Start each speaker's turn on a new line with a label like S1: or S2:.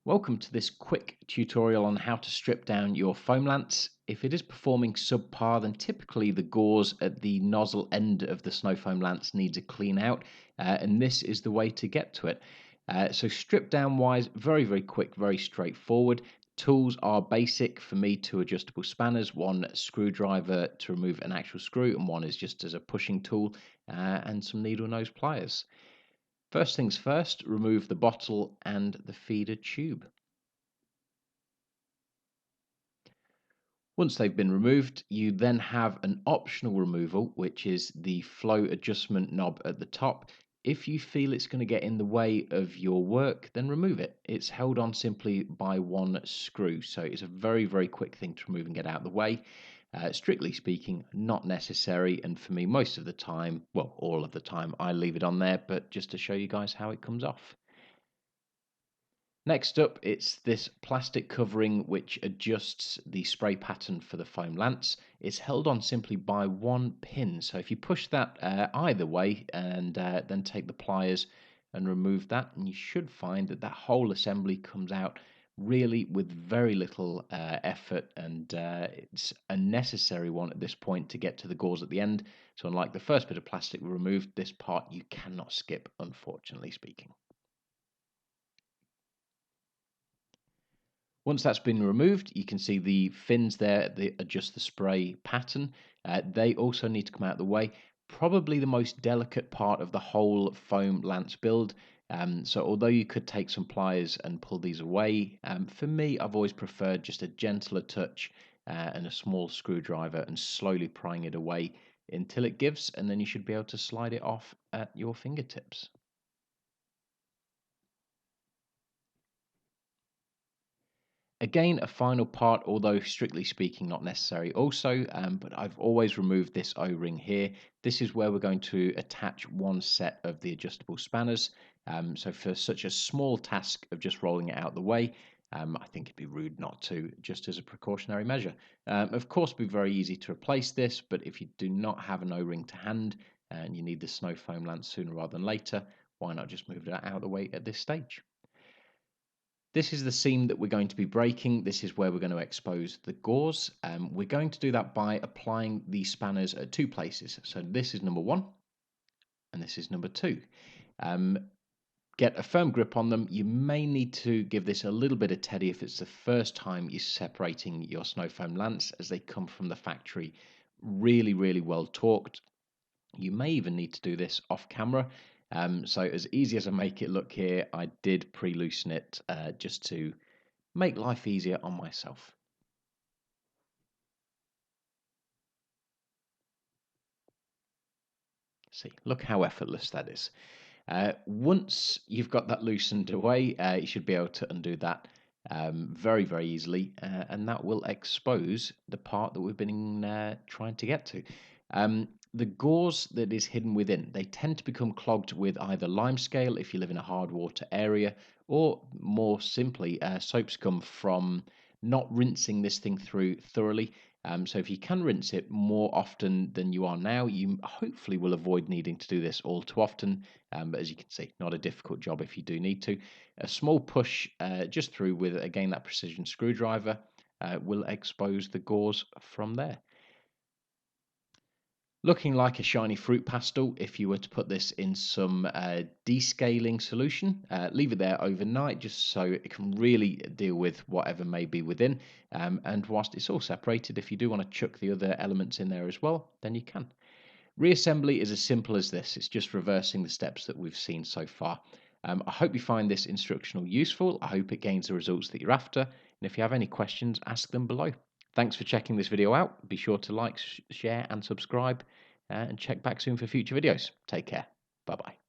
S1: Welcome to this quick tutorial on how to strip down your foam lance. If it is performing subpar, then typically the gauze at the nozzle end of the snow foam lance needs a clean out, and this is the way to get to it. So strip down wise, very quick, very straightforward. Tools are basic for me, two adjustable spanners, one screwdriver to remove an actual screw, and one is just as a pushing tool, and some needle nose pliers. First things first, remove the bottle and the feeder tube. Once they've been removed, you then have an optional removal, which is the flow adjustment knob at the top. If you feel it's going to get in the way of your work, then remove it. It's held on simply by one screw, so it's a very quick thing to remove and get out of the way. Strictly speaking, not necessary, and for me, most of the time, well, all of the time, I leave it on there, but just to show you guys how it comes off. Next up, it's this plastic covering which adjusts the spray pattern for the foam lance. It's held on simply by one pin, so if you push that either way and then take the pliers and remove that, and you should find that that whole assembly comes out really with very little effort, and it's a necessary one at this point to get to the gauze at the end. So unlike the first bit of plastic we removed, this part you cannot skip, unfortunately speaking. Once that's been removed, you can see the fins there that adjust the spray pattern. They also need to come out of the way. Probably the most delicate part of the whole foam lance build. So although you could take some pliers and pull these away, for me, I've always preferred just a gentler touch and a small screwdriver and slowly prying it away until it gives, and then you should be able to slide it off at your fingertips. Again, a final part, although strictly speaking not necessary also, but I've always removed this O-ring here. This is where we're going to attach one set of the adjustable spanners. So for such a small task of just rolling it out the way, I think it'd be rude not to, just as a precautionary measure. Of course, it'd be very easy to replace this, but if you do not have an O-ring to hand and you need the snow foam lance sooner rather than later, why not just move that out of the way at this stage? This is the seam that we're going to be breaking. This is where we're going to expose the gauze. We're going to do that by applying the spanners at two places. So this is number one, and this is number two. Get a firm grip on them. You may need to give this a little bit of teddy if it's the first time you're separating your snow foam lance, as they come from the factory really well torqued. You may even need to do this off camera. So as easy as I make it look here, I did pre-loosen it just to make life easier on myself. See, look how effortless that is. Once you've got that loosened away, you should be able to undo that very easily, and that will expose the part that we've been trying to get to. The gauze that is hidden within, they tend to become clogged with either limescale if you live in a hard water area, or more simply, soap scum from not rinsing this thing through thoroughly. So if you can rinse it more often than you are now, you hopefully will avoid needing to do this all too often. But as you can see, not a difficult job if you do need to. A small push just through with, again, that precision screwdriver will expose the gauze from there. Looking like a shiny fruit pastel if you were to put this in some descaling solution. Leave it there overnight just so it can really deal with whatever may be within. And whilst it's all separated, if you do want to chuck the other elements in there as well, then you can. Reassembly is as simple as this. It's just reversing the steps that we've seen so far. I hope you find this instructional useful. I hope it gains the results that you're after. And if you have any questions, ask them below. Thanks for checking this video out. Be sure to like, share and subscribe, and check back soon for future videos. Take care. Bye bye.